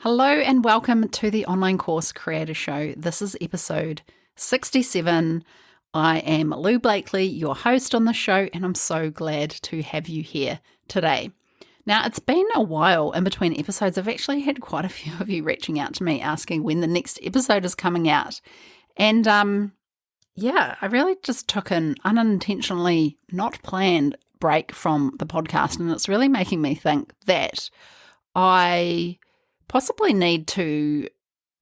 Hello and welcome to the Online Course Creator Show. This is episode 67. I am Lou Blakely, your host on the show, and I'm so glad to have you here today. Now, it's been a while in between episodes. I've actually had quite a few of you reaching out to me asking when the next episode is coming out. And I really just took an unintentionally not planned break from the podcast, and it's really making me think that I possibly need to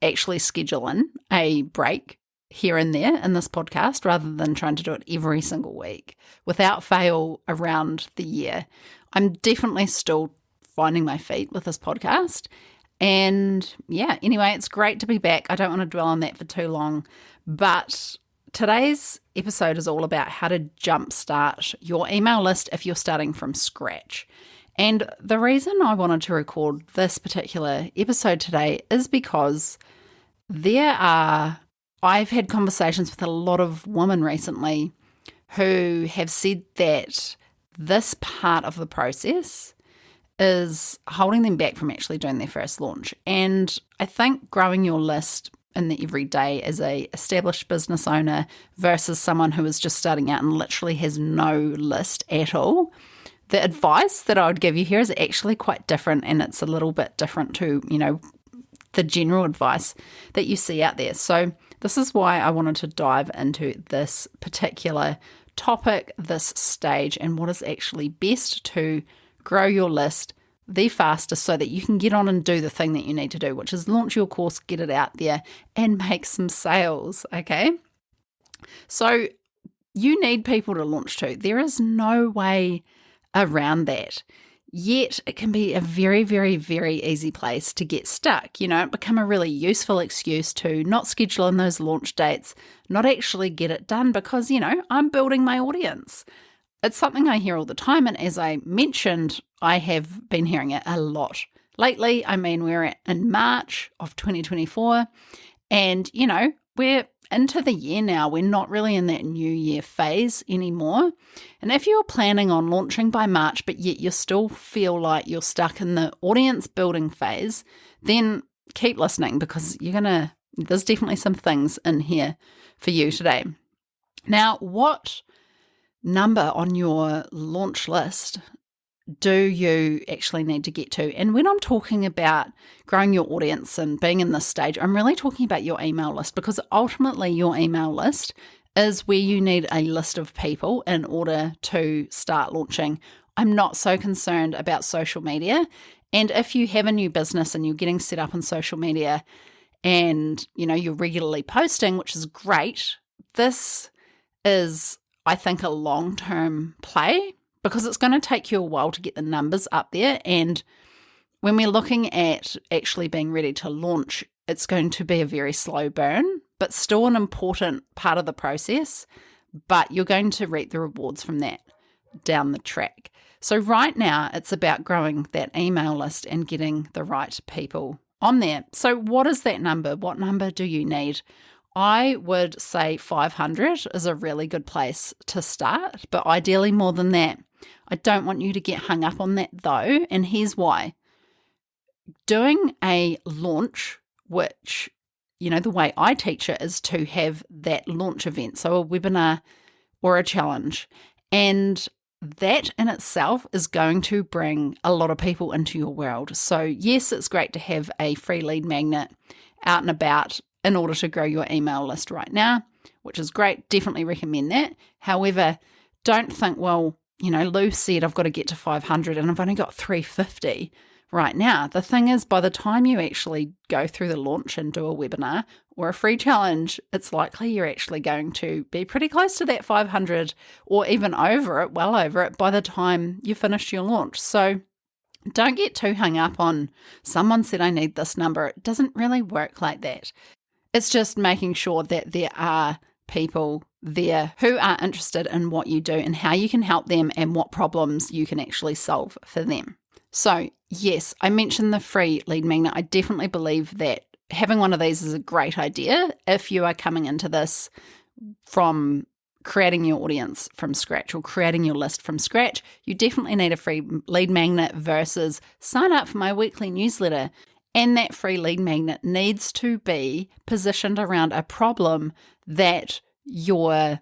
actually schedule in a break here and there in this podcast rather than trying to do it every single week without fail around the year. I'm definitely still finding my feet with this podcast. And anyway, it's great to be back. I don't want to dwell on that for too long, but today's episode is all about how to jumpstart your email list if you're starting from scratch. And the reason I wanted to record this particular episode today is because I've had conversations with a lot of women recently who have said that this part of the process is holding them back from actually doing their first launch. And I think growing your list in the everyday as a established business owner versus someone who is just starting out and literally has no list at all, the advice that I would give you here is actually quite different, and it's a little bit different to, the general advice that you see out there. So this is why I wanted to dive into this particular topic, this stage, and what is actually best to grow your list the fastest so that you can get on and do the thing that you need to do, which is launch your course, get it out there, and make some sales, okay? So you need people to launch to. There is no way around that. Yet it can be a very, very, very easy place to get stuck. It become a really useful excuse to not schedule in those launch dates, not actually get it done because, I'm building my audience. It's something I hear all the time. And as I mentioned, I have been hearing it a lot lately. I mean, we're in March of 2024 and, we're into the year now. We're not really in that new year phase anymore. And if you're planning on launching by March, but yet you still feel like you're stuck in the audience building phase, then keep listening because there's definitely some things in here for you today. Now, what number on your launch list do you actually need to get to? And when I'm talking about growing your audience and being in this stage, I'm really talking about your email list because ultimately your email list is where you need a list of people in order to start launching. I'm not so concerned about social media. And if you have a new business and you're getting set up on social media and, you're regularly posting, which is great, this is, I think, a long-term play because it's going to take you a while to get the numbers up there. And when we're looking at actually being ready to launch, it's going to be a very slow burn, but still an important part of the process. But you're going to reap the rewards from that down the track. So right now, it's about growing that email list and getting the right people on there. So what is that number? What number do you need? I would say 500 is a really good place to start, but ideally more than that. I don't want you to get hung up on that though, and here's why. Doing a launch, which, the way I teach it is to have that launch event, so a webinar or a challenge, and that in itself is going to bring a lot of people into your world. So yes, it's great to have a free lead magnet out and about in order to grow your email list right now, which is great. Definitely recommend that. However, don't think, Lou said I've got to get to 500 and I've only got 350 right now. The thing is, by the time you actually go through the launch and do a webinar or a free challenge, it's likely you're actually going to be pretty close to that 500 or even over it, well over it, by the time you finish your launch. So don't get too hung up on someone said I need this number. It doesn't really work like that. It's just making sure that there are people there who are interested in what you do and how you can help them and what problems you can actually solve for them. So yes, I mentioned the free lead magnet. I definitely believe that having one of these is a great idea if you are coming into this from creating your audience from scratch or creating your list from scratch. You definitely need a free lead magnet versus sign up for my weekly newsletter And that free lead magnet needs to be positioned around a problem that your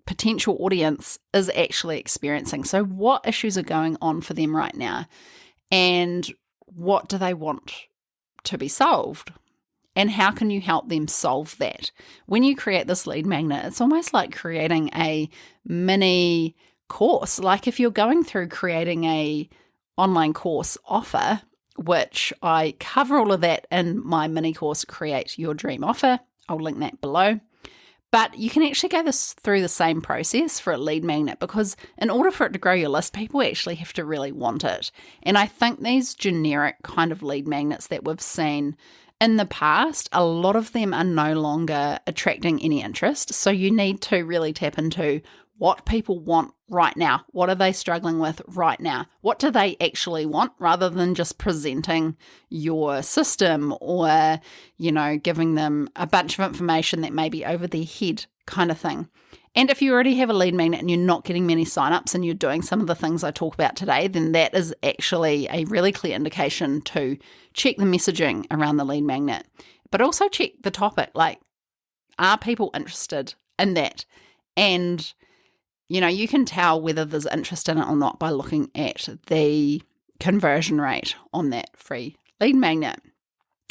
potential audience is actually experiencing. So what issues are going on for them right now? And what do they want to be solved? And how can you help them solve that? When you create this lead magnet, it's almost like creating a mini course. Like if you're going through creating a online course offer, which I cover all of that in my mini course, Create Your Dream Offer. I'll link that below. But you can actually go through the same process for a lead magnet, because in order for it to grow your list, people actually have to really want it. And I think these generic kind of lead magnets that we've seen in the past, a lot of them are no longer attracting any interest. So you need to really tap into what people want right now. What are they struggling with right now? What do they actually want, rather than just presenting your system or, giving them a bunch of information that may be over their head kind of thing. And if you already have a lead magnet and you're not getting many signups and you're doing some of the things I talk about today, then that is actually a really clear indication to check the messaging around the lead magnet. But also check the topic, like, are people interested in that? And you can tell whether there's interest in it or not by looking at the conversion rate on that free lead magnet.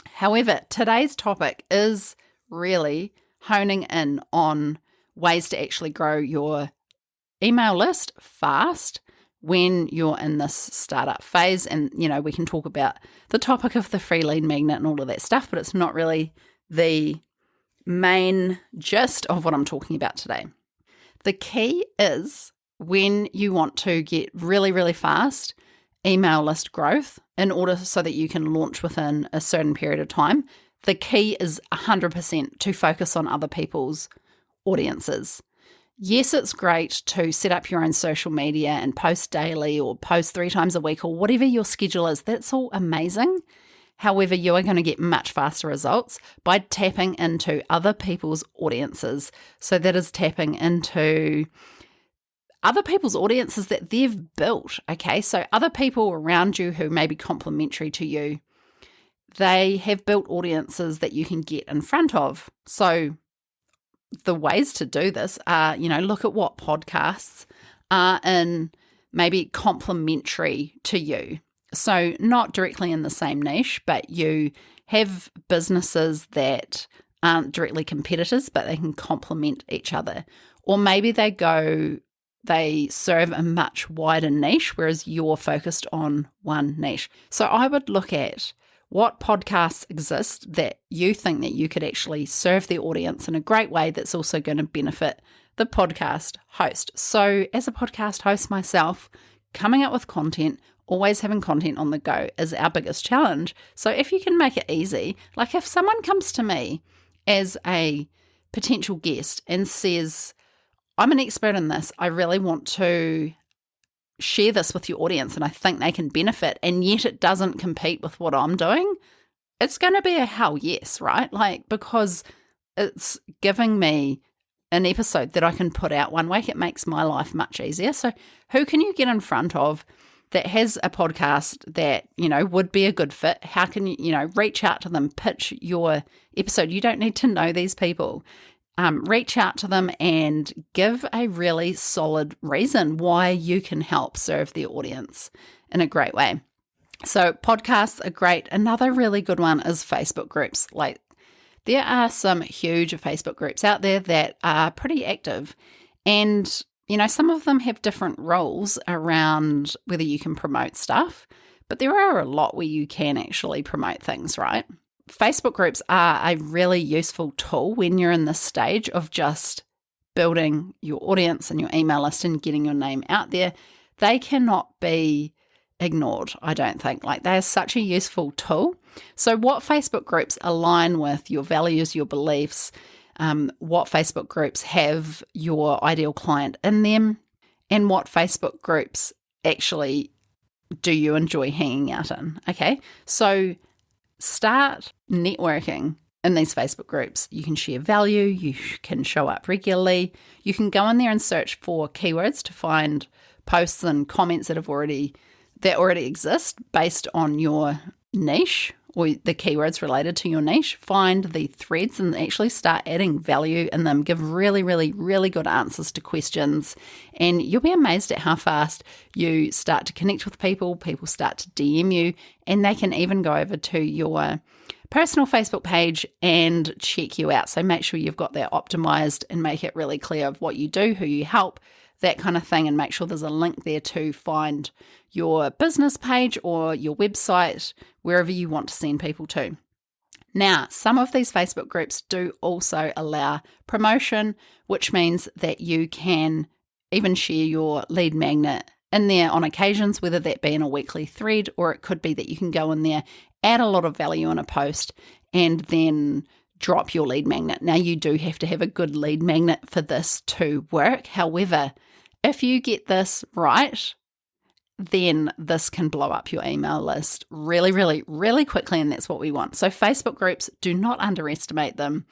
However, today's topic is really honing in on ways to actually grow your email list fast when you're in this startup phase. And, we can talk about the topic of the free lead magnet and all of that stuff, but it's not really the main gist of what I'm talking about today. The key is, when you want to get really, really fast email list growth in order so that you can launch within a certain period of time, the key is 100% to focus on other people's audiences. Yes, it's great to set up your own social media and post daily or post 3 times a week or whatever your schedule is. That's all amazing. However, you are going to get much faster results by tapping into other people's audiences. So that is tapping into other people's audiences that they've built, okay? So other people around you who may be complementary to you, they have built audiences that you can get in front of. So the ways to do this are, look at what podcasts are in maybe complementary to you. So not directly in the same niche, but you have businesses that aren't directly competitors, but they can complement each other. Or maybe they serve a much wider niche, whereas you're focused on one niche. So I would look at what podcasts exist that you think that you could actually serve the audience in a great way that's also going to benefit the podcast host. So as a podcast host myself, coming up with content, always having content on the go is our biggest challenge. So if you can make it easy, like if someone comes to me as a potential guest and says, I'm an expert in this, I really want to share this with your audience and I think they can benefit, and yet it doesn't compete with what I'm doing, it's going to be a hell yes, right? Because it's giving me an episode that I can put out one week. It makes my life much easier. So who can you get in front of that has a podcast that, would be a good fit? How can you, reach out to them, pitch your episode? You don't need to know these people. Reach out to them and give a really solid reason why you can help serve the audience in a great way. So podcasts are great. Another really good one is Facebook groups. There are some huge Facebook groups out there that are pretty active, and some of them have different rules around whether you can promote stuff, but there are a lot where you can actually promote things, right? Facebook groups are a really useful tool when you're in this stage of just building your audience and your email list and getting your name out there. They cannot be ignored, I don't think. They are such a useful tool. So what Facebook groups align with your values, your beliefs, what Facebook groups have your ideal client in them, and what Facebook groups actually do you enjoy hanging out in, okay? So start networking in these Facebook groups. You can share value, you can show up regularly, you can go in there and search for keywords to find posts and comments that already exist based on your niche or the keywords related to your niche, find the threads and actually start adding value in them. Give really, really, really good answers to questions, and you'll be amazed at how fast you start to connect with people. People start to DM you, and they can even go over to your personal Facebook page and check you out. So make sure you've got that optimized and make it really clear of what you do, who you help, that kind of thing, and make sure there's a link there to find your business page or your website, wherever you want to send people to. Now, some of these Facebook groups do also allow promotion, which means that you can even share your lead magnet in there on occasions, whether that be in a weekly thread, or it could be that you can go in there, add a lot of value in a post, and then drop your lead magnet. Now, you do have to have a good lead magnet for this to work. However, if you get this right, then this can blow up your email list really, really, really quickly, and that's what we want. So Facebook groups, do not underestimate them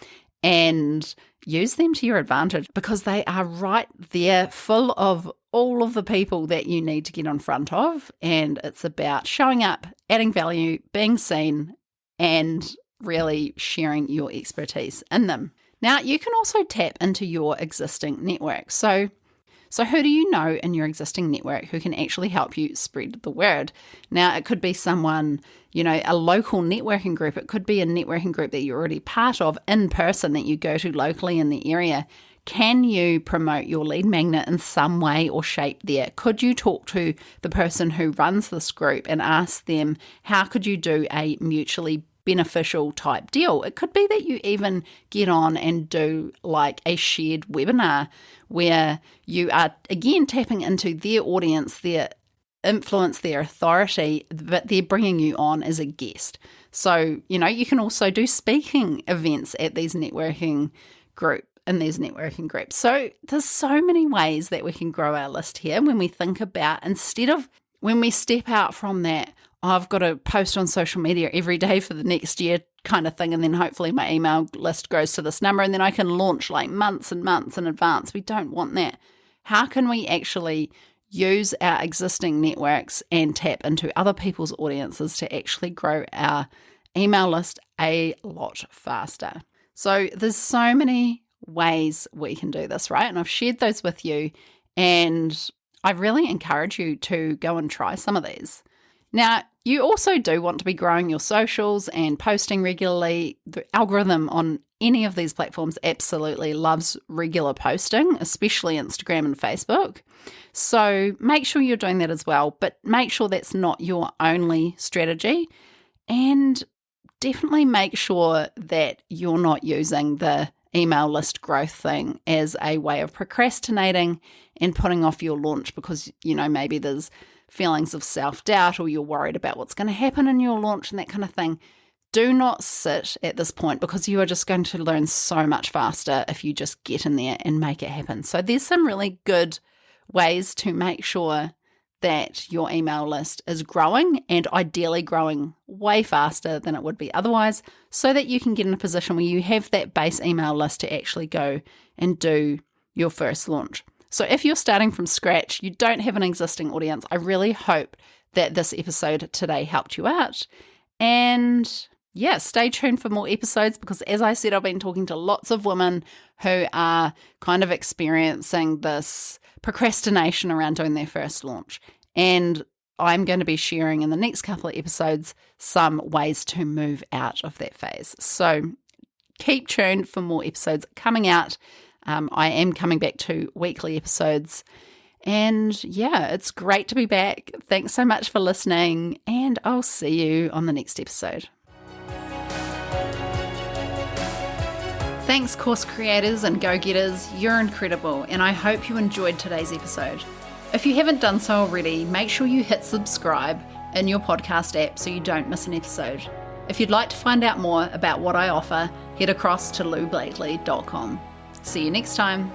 and use them to your advantage, because they are right there full of all of the people that you need to get in front of, and it's about showing up, adding value, being seen, and really sharing your expertise in them. Now, you can also tap into your existing network. So who do you know in your existing network who can actually help you spread the word? Now, it could be someone, a local networking group. It could be a networking group that you're already part of in person that you go to locally in the area. Can you promote your lead magnet in some way or shape there? Could you talk to the person who runs this group and ask them, how could you do a mutually beneficial type deal? It could be that you even get on and do like a shared webinar where you are again tapping into their audience, their influence, their authority, but they're bringing you on as a guest. So, you can also do speaking events at these networking groups. So there's so many ways that we can grow our list here when we think about, instead of when we step out from that, I've got to post on social media every day for the next year kind of thing, and then hopefully my email list grows to this number, and then I can launch like months and months in advance. We don't want that. How can we actually use our existing networks and tap into other people's audiences to actually grow our email list a lot faster? So there's so many ways we can do this, right? And I've shared those with you, and I really encourage you to go and try some of these. Now, you also do want to be growing your socials and posting regularly. The algorithm on any of these platforms absolutely loves regular posting, especially Instagram and Facebook. So make sure you're doing that as well, but make sure that's not your only strategy, and definitely make sure that you're not using the email list growth thing as a way of procrastinating and putting off your launch because, maybe there's feelings of self-doubt or you're worried about what's going to happen in your launch and that kind of thing. Do not sit at this point, because you are just going to learn so much faster if you just get in there and make it happen. So there's some really good ways to make sure that your email list is growing, and ideally growing way faster than it would be otherwise, so that you can get in a position where you have that base email list to actually go and do your first launch. So if you're starting from scratch, you don't have an existing audience, I really hope that this episode today helped you out. And yeah, stay tuned for more episodes, because as I said, I've been talking to lots of women who are kind of experiencing this procrastination around doing their first launch. And I'm going to be sharing in the next couple of episodes some ways to move out of that phase. So keep tuned for more episodes coming out. I am coming back to weekly episodes. And yeah, it's great to be back. Thanks so much for listening, and I'll see you on the next episode. Thanks, course creators and go-getters. You're incredible, and I hope you enjoyed today's episode. If you haven't done so already, make sure you hit subscribe in your podcast app so you don't miss an episode. If you'd like to find out more about what I offer, head across to loublakely.com. See you next time.